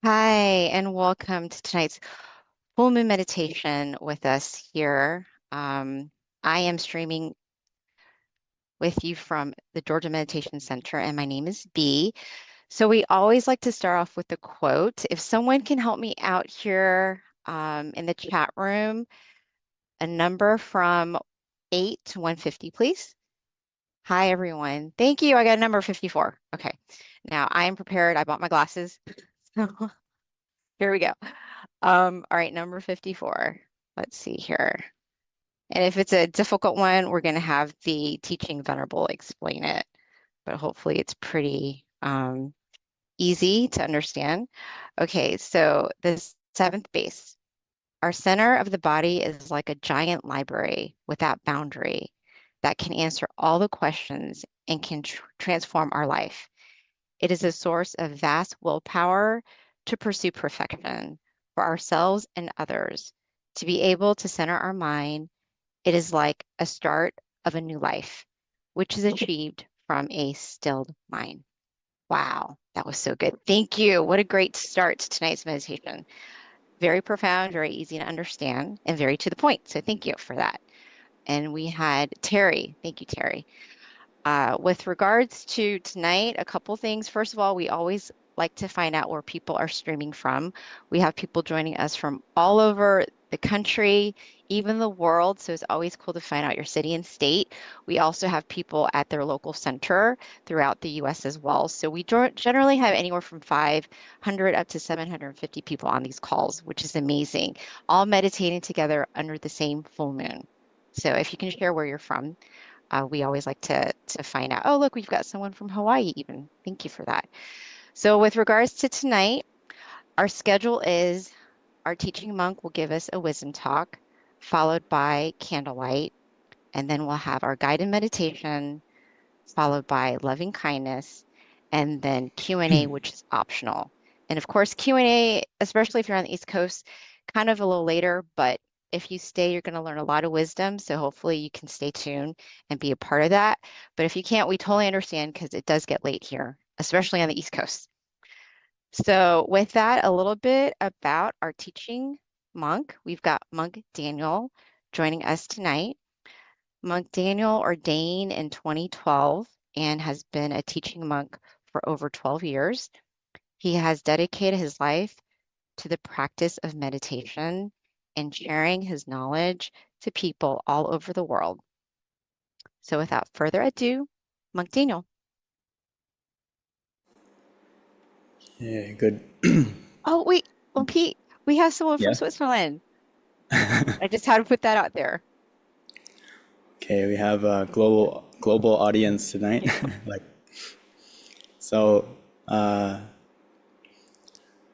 Hi, and welcome to tonight's full moon meditation with us here. I am streaming with you from the Georgia Meditation Center, and my name is Bee. So we always like to start off with a quote. If someone can help me out here in the chat room, a number from 8 to 150, please. Hi, everyone. Thank you. I got a number 54. Okay. Now I am prepared. I bought my glasses. So here we go. All right, number 54. Let's see here. And if it's a difficult one, we're going to have the teaching venerable explain it, but hopefully it's pretty easy to understand. Okay, so the seventh base. Our center of the body is like a giant library without boundary that can answer all the questions and can transform our life. It is a source of vast willpower to pursue perfection for ourselves and others. To be able to center our mind, it is like a start of a new life, which is achieved from a stilled mind. Wow, that was so good. Thank you. What a great start to tonight's meditation. Very profound, very easy to understand, and very to the point. So thank you for that. And we had Terry. Thank you, Terry. With regards to tonight, a couple things. First of all, we always like to find out where people are streaming from. We have people joining us from all over the country, even the world. So it's always cool to find out your city and state. We also have people at their local center throughout the US as well. So we generally have anywhere from 500 up to 750 people on these calls, which is amazing, all meditating together under the same full moon. So if you can share where you're from, we always like to find out, oh, look, we've got someone from Hawaii even. Thank you for that. So with regards to tonight, our schedule is our teaching monk will give us a wisdom talk, followed by candlelight, and then we'll have our guided meditation, followed by loving kindness, and then Q&A, which is optional. And of course, Q&A, especially if you're on the East Coast, kind of a little later, but if you stay, you're going to learn a lot of wisdom. So hopefully you can stay tuned and be a part of that. But if you can't, we totally understand because it does get late here, especially on the East Coast. So with that, a little bit about our teaching monk. We've got Monk Daniel joining us tonight. Monk Daniel ordained in 2012 and has been a teaching monk for over 12 years. He has dedicated his life to the practice of meditation and sharing his knowledge to people all over the world. So without further ado, Monk Daniel. Yeah, good. Oh, wait. Well, Pete, we have someone from Yeah. Switzerland. I just had to put that out there. Okay, we have a global audience tonight. Yeah. Like so, uh,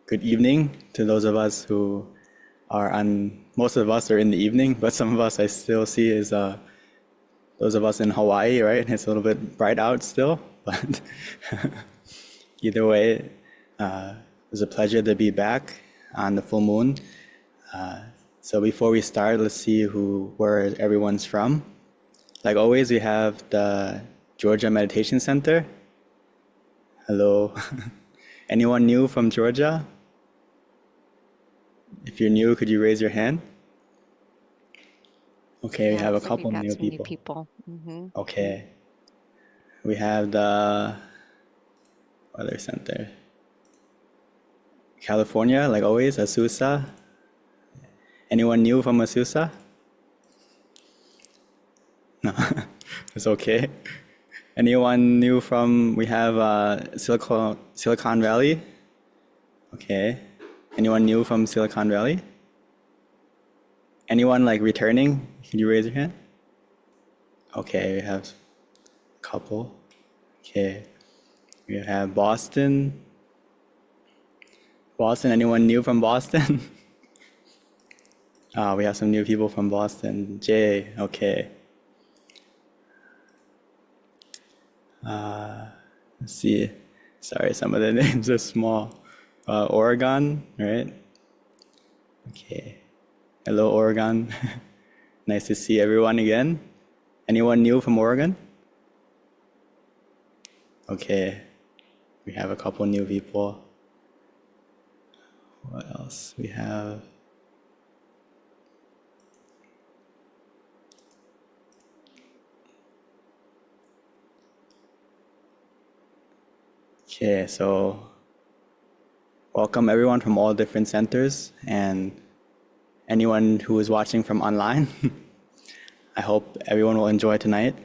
good evening to those of us who are on. Most of us are in the evening, but some of us I still see is those of us in Hawaii, right? It's a little bit bright out still, but either way, it was a pleasure to be back on the full moon. So before we start, let's see where everyone's from. Like always, we have the Georgia Meditation Center. Hello. Anyone new from Georgia? If you're new, could you raise your hand? Okay, we Yeah, have a looks like we've couple got new some new people. people. Okay. We have the other center. California, like always, Azusa. Anyone new from Azusa? No, it's okay. Anyone new from, we have Silicon Valley? Okay. Anyone new from Silicon Valley? Anyone like returning? Can you raise your hand? Okay, we have a couple. Okay. We have Boston. Boston, anyone new from Boston? We have some new people from Boston. Jay, okay. Let's see. Sorry, some of the names are small. Oregon, right? Okay. Hello, Oregon. Nice to see everyone again. Anyone new from Oregon? Okay. We have a couple new people. What else we have? Okay, so welcome everyone from all different centers and anyone who is watching from online. I hope everyone will enjoy tonight.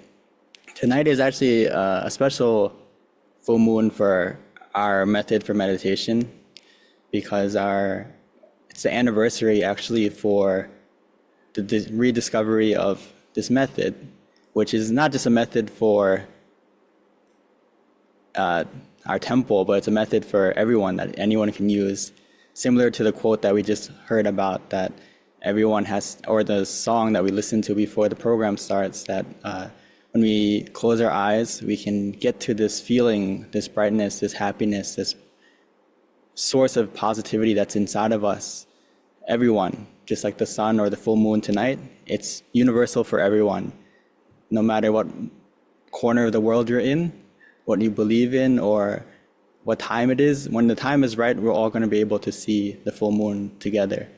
Tonight is actually a special full moon for our method for meditation because it's the anniversary actually for the rediscovery of this method, which is not just a method for our temple, but it's a method for everyone that anyone can use. Similar to the quote that we just heard about, that everyone has, or the song that we listened to before the program starts, that when we close our eyes, we can get to this feeling, this brightness, this happiness, this source of positivity that's inside of us. Everyone, just like the sun or the full moon tonight, it's universal for everyone. No matter what corner of the world you're in, what you believe in, or what time it is, when the time is right, we're all going to be able to see the full moon together.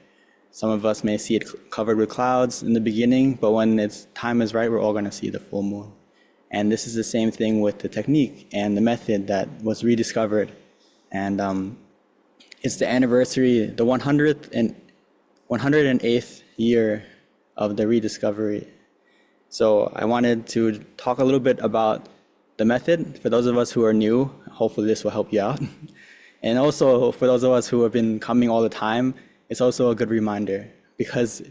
Some of us may see it covered with clouds in the beginning, but when its time is right, we're all going to see the full moon. And this is the same thing with the technique and the method that was rediscovered. And it's the anniversary, the 108th year of the rediscovery. So I wanted to talk a little bit about the method. For those of us who are new, hopefully this will help you out. And also for those of us who have been coming all the time, it's also a good reminder, because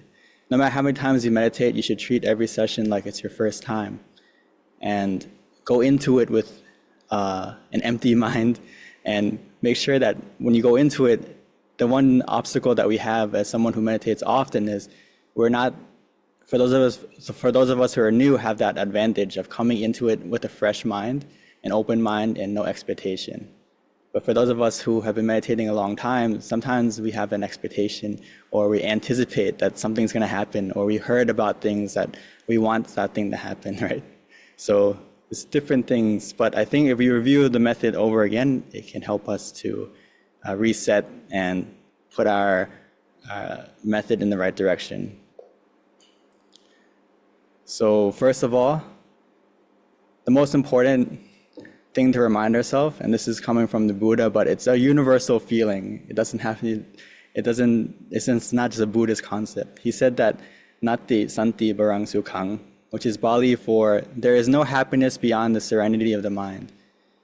no matter how many times you meditate, you should treat every session like it's your first time and go into it with an empty mind, and make sure that when you go into it, the one obstacle that we have as someone who meditates often is we're not, for those of us who are new, have that advantage of coming into it with a fresh mind, an open mind, and no expectation. But for those of us who have been meditating a long time, sometimes we have an expectation, or we anticipate that something's going to happen, or we heard about things that we want that thing to happen, right? So it's different things, but I think if we review the method over again, it can help us to reset and put our method in the right direction. So first of all, the most important thing to remind ourselves, and this is coming from the Buddha, but it's a universal feeling. It's not just a Buddhist concept. He said that Nati Santi Barang Sukhang, which is Bali for there is no happiness beyond the serenity of the mind.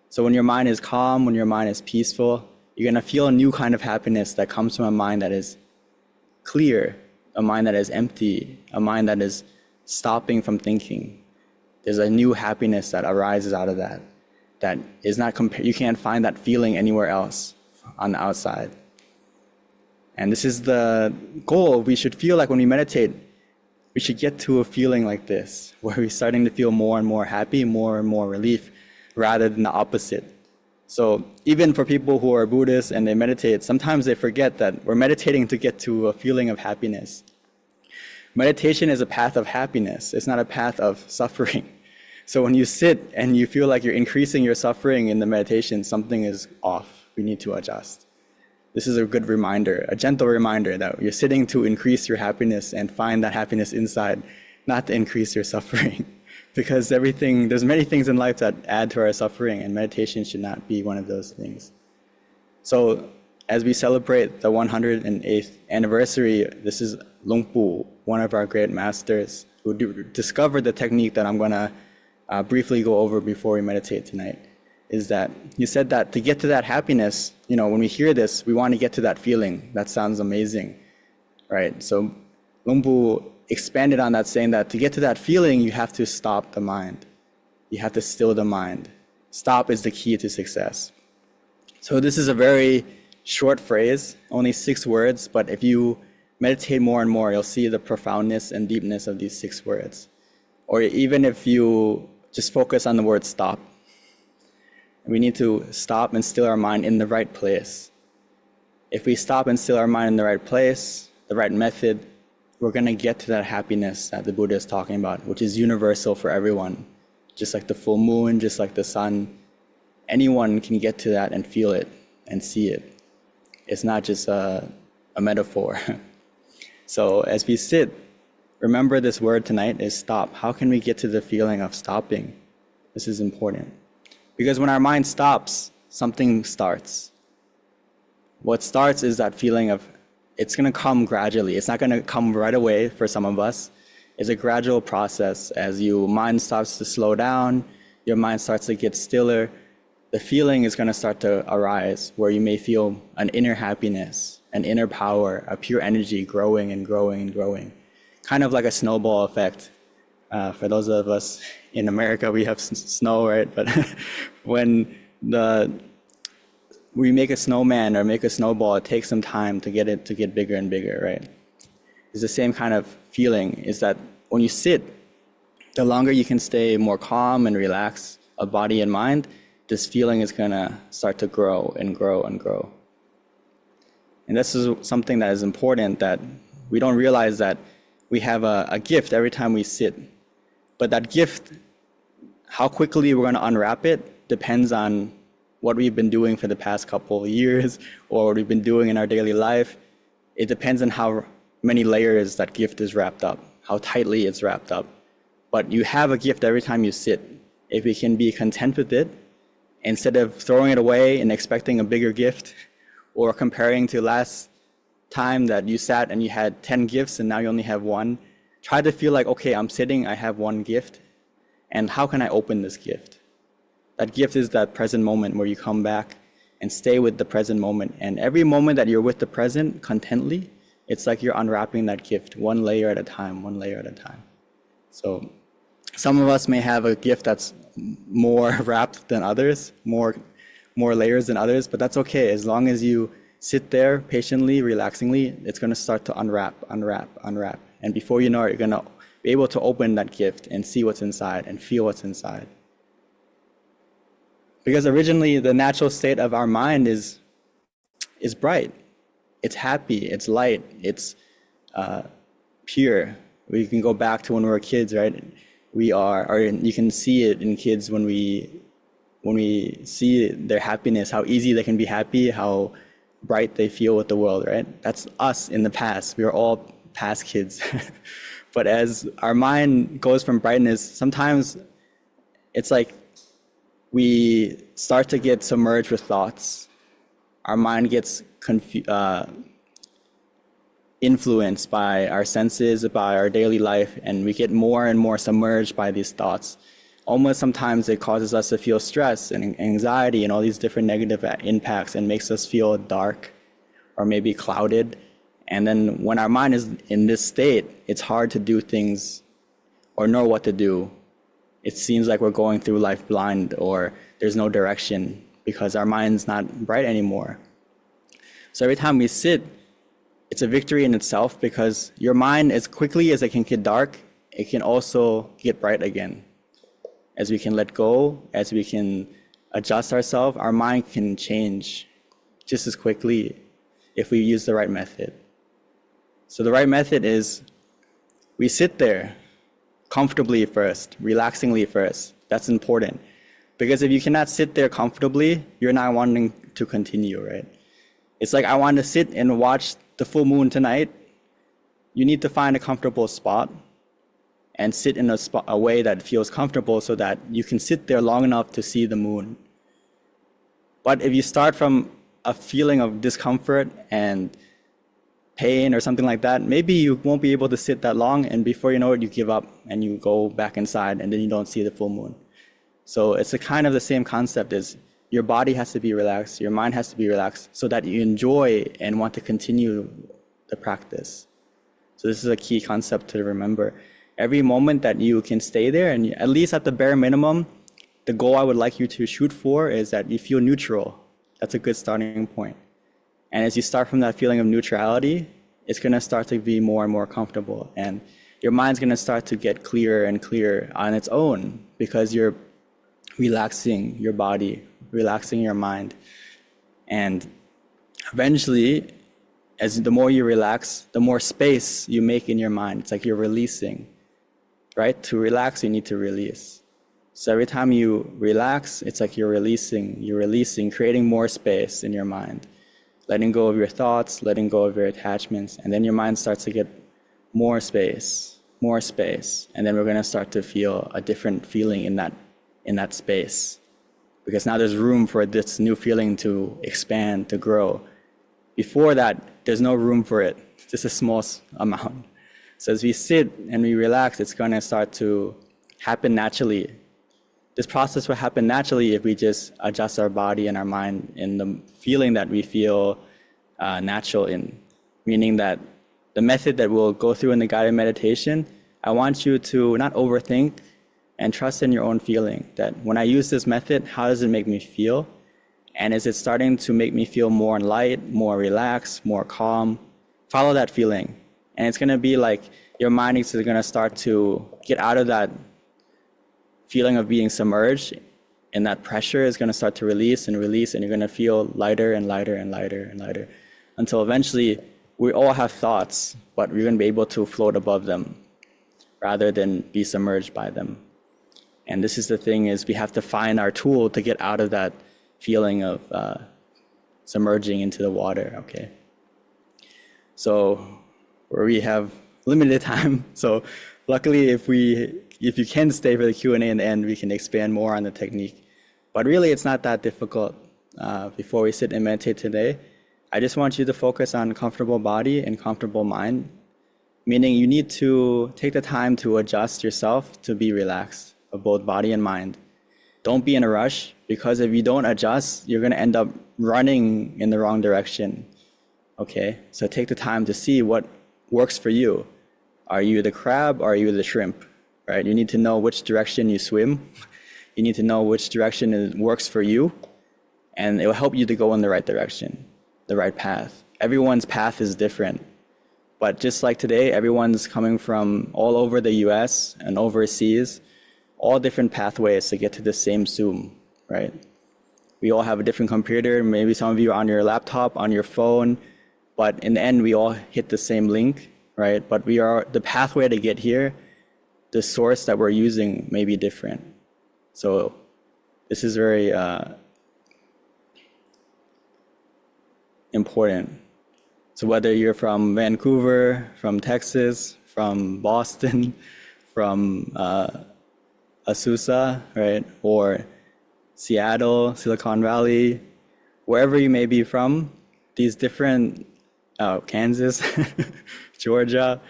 So when your mind is calm, when your mind is peaceful, you're going to feel a new kind of happiness that comes from a mind that is clear, a mind that is empty, a mind that is stopping from thinking. There's a new happiness that arises out of that is not you can't find that feeling anywhere else on the outside. And this is the goal. We should feel like when we meditate, we should get to a feeling like this, where we're starting to feel more and more happy, more and more relief, rather than the opposite. So even for people who are Buddhists and they meditate, sometimes they forget that we're meditating to get to a feeling of happiness. Meditation is a path of happiness. It's not a path of suffering. So when you sit and you feel like you're increasing your suffering in the meditation, something is off. We need to adjust. This is a good reminder, a gentle reminder that you're sitting to increase your happiness and find that happiness inside, not to increase your suffering. Because there's many things in life that add to our suffering, and meditation should not be one of those things. So as we celebrate the 108th anniversary, this is Luang Pu, one of our great masters, who discovered the technique that I'm going to briefly go over before we meditate tonight. Is that he said that to get to that happiness, when we hear this, we want to get to that feeling. That sounds amazing, right? So Luang Pu expanded on that, saying that to get to that feeling, you have to stop the mind. You have to still the mind. Stop is the key to success. So this is a very short phrase, only 6 words, but if you meditate more and more, you'll see the profoundness and deepness of these 6 words. Or even if you just focus on the word stop. We need to stop and still our mind in the right place. If we stop and still our mind in the right place, the right method, we're going to get to that happiness that the Buddha is talking about, which is universal for everyone. Just like the full moon, just like the sun, anyone can get to that and feel it and see it. It's not just a metaphor. So as we sit, remember this word tonight is stop. How can we get to the feeling of stopping? This is important. Because when our mind stops, something starts. What starts is that feeling of, it's going to come gradually. It's not going to come right away for some of us. It's a gradual process. As your mind starts to slow down, your mind starts to get stiller, the feeling is going to start to arise where you may feel an inner happiness, an inner power, a pure energy growing and growing and growing. Kind of like a snowball effect. For those of us in America, we have snow, right? But when we make a snowman or make a snowball, it takes some time to get it to get bigger and bigger, right? It's the same kind of feeling, is that when you sit, the longer you can stay more calm and relax of body and mind, this feeling is gonna start to grow and grow and grow. And this is something that is important, that we don't realize that we have a gift every time we sit. But that gift, how quickly we're gonna unwrap it depends on what we've been doing for the past couple of years or what we've been doing in our daily life. It depends on how many layers that gift is wrapped up, how tightly it's wrapped up. But you have a gift every time you sit. If we can be content with it, instead of throwing it away and expecting a bigger gift, or comparing to last time that you sat and you had 10 gifts and now you only have one, try to feel like, okay, I'm sitting, I have one gift, and how can I open this gift? That gift is that present moment where you come back and stay with the present moment. And every moment that you're with the present contently, it's like you're unwrapping that gift one layer at a time, one layer at a time. So some of us may have a gift that's more wrapped than others, more layers than others, but that's okay. As long as you sit there patiently, relaxingly, it's going to start to unwrap. And before you know it, you're going to be able to open that gift and see what's inside and feel what's inside. Because originally the natural state of our mind is bright. It's happy, it's light, it's pure. We can go back to when we were kids, right? Or you can see it in kids when we see their happiness, how easy they can be happy, how bright they feel with the world, right? That's us in the past. We are all past kids. But as our mind goes from brightness, sometimes it's like we start to get submerged with thoughts. Our mind gets influenced by our senses, by our daily life, and we get more and more submerged by these thoughts. Almost sometimes it causes us to feel stress and anxiety and all these different negative impacts, and makes us feel dark or maybe clouded. And then when our mind is in this state, it's hard to do things or know what to do. It seems like we're going through life blind, or there's no direction because our mind's not bright anymore. So every time we sit, it's a victory in itself, because your mind, as quickly as it can get dark, it can also get bright again. As we can let go, as we can adjust ourselves, our mind can change just as quickly if we use the right method. So the right method is we sit there comfortably first, relaxingly first. That's important. Because if you cannot sit there comfortably, you're not wanting to continue, right? It's like, I want to sit and watch the full moon tonight. You need to find a comfortable spot and sit in a way that feels comfortable so that you can sit there long enough to see the moon. But if you start from a feeling of discomfort and pain or something like that, maybe you won't be able to sit that long, and before you know it, you give up and you go back inside, and then you don't see the full moon. So it's a kind of the same concept, is your body has to be relaxed, your mind has to be relaxed, so that you enjoy and want to continue the practice. So this is a key concept to remember. Every moment that you can stay there, and at least at the bare minimum, the goal I would like you to shoot for is that you feel neutral. That's a good starting point. And as you start from that feeling of neutrality, it's going to start to be more and more comfortable. And your mind's going to start to get clearer and clearer on its own, because you're relaxing your body, relaxing your mind. And eventually, as the more you relax, the more space you make in your mind. It's like you're releasing, right? To relax, you need to release. So every time you relax, it's like you're releasing, creating more space in your mind. letting go of your thoughts, letting go of your attachments, and then your mind starts to get more space, and then we're going to start to feel a different feeling in that space, because now there's room for this new feeling to expand, to grow. Before that, there's no room for it, just a small amount. So as we sit and we relax, it's going to start to happen naturally. This process will happen naturally if we just adjust our body and our mind in the feeling that we feel natural in. Meaning that the method that we'll go through in the guided meditation, I want you to not overthink and trust in your own feeling. That when I use this method, how does it make me feel? And is it starting to make me feel more light, more relaxed, more calm? Follow that feeling. And it's going to be like your mind is going to start to get out of that feeling of being submerged, and that pressure is going to start to release, and you're going to feel lighter and lighter and lighter and lighter, until eventually we all have thoughts, but we're going to be able to float above them rather than be submerged by them. And this is the thing, is we have to find our tool to get out of that feeling of submerging into the water, okay? So we have limited time, so luckily if you can stay for the Q&A in the end, we can expand more on the technique. But really, it's not that difficult. Before we sit and meditate today, I just want you to focus on comfortable body and comfortable mind, meaning you need to take the time to adjust yourself to be relaxed of both body and mind. Don't be in a rush, because if you don't adjust, you're going to end up running in the wrong direction. Okay, so take the time to see what works for you. Are you the crab or are you the shrimp? Right? You need to know which direction you swim. You need to know which direction works for you, and it will help you to go in the right direction, the right path. Everyone's path is different, but just like today, everyone's coming from all over the US and overseas, all different pathways to get to the same Zoom, right? We all have a different computer. Maybe some of you are on your laptop, on your phone, but in the end, we all hit the same link, right? But the pathway to get here, the source that we're using may be different. So this is very important. So whether you're from Vancouver, from Texas, from Boston, from Azusa, right, or Seattle, Silicon Valley, wherever you may be from, these different, Kansas, Georgia,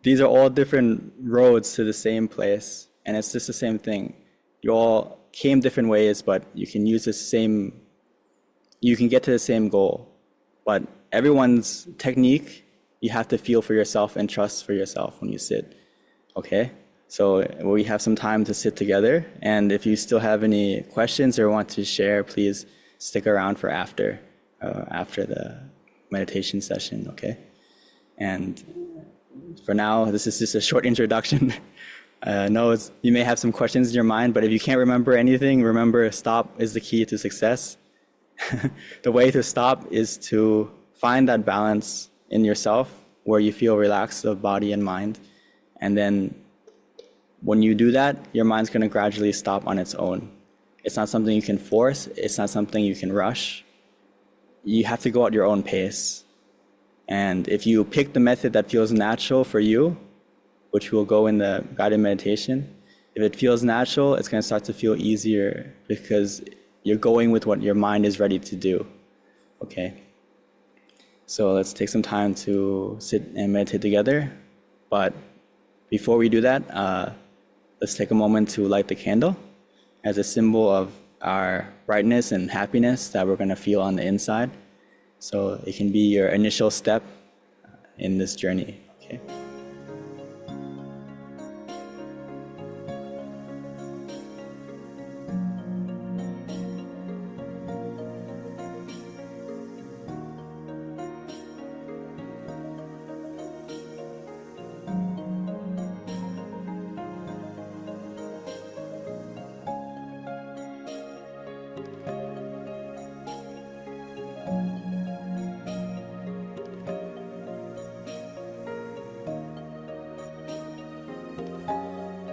these are all different roads to the same place, and it's just the same thing. You all came different ways, but you can use you can get to the same goal. But everyone's technique, you have to feel for yourself and trust for yourself when you sit, okay? So we have some time to sit together, and if you still have any questions or want to share, please stick around for after the meditation session, okay? And for now, this is just a short introduction. No, you may have some questions in your mind, but if you can't remember anything, remember, stop is the key to success. The way to stop is to find that balance in yourself where you feel relaxed of body and mind. And then when you do that, your mind's going to gradually stop on its own. It's not something you can force. It's not something you can rush. You have to go at your own pace. And if you pick the method that feels natural for you, which will go in the guided meditation, if it feels natural, it's going to start to feel easier because you're going with what your mind is ready to do. Okay? So let's take some time to sit and meditate together. But before we do that, let's take a moment to light the candle as a symbol of our brightness and happiness that we're going to feel on the inside. So it can be your initial step in this journey. Okay.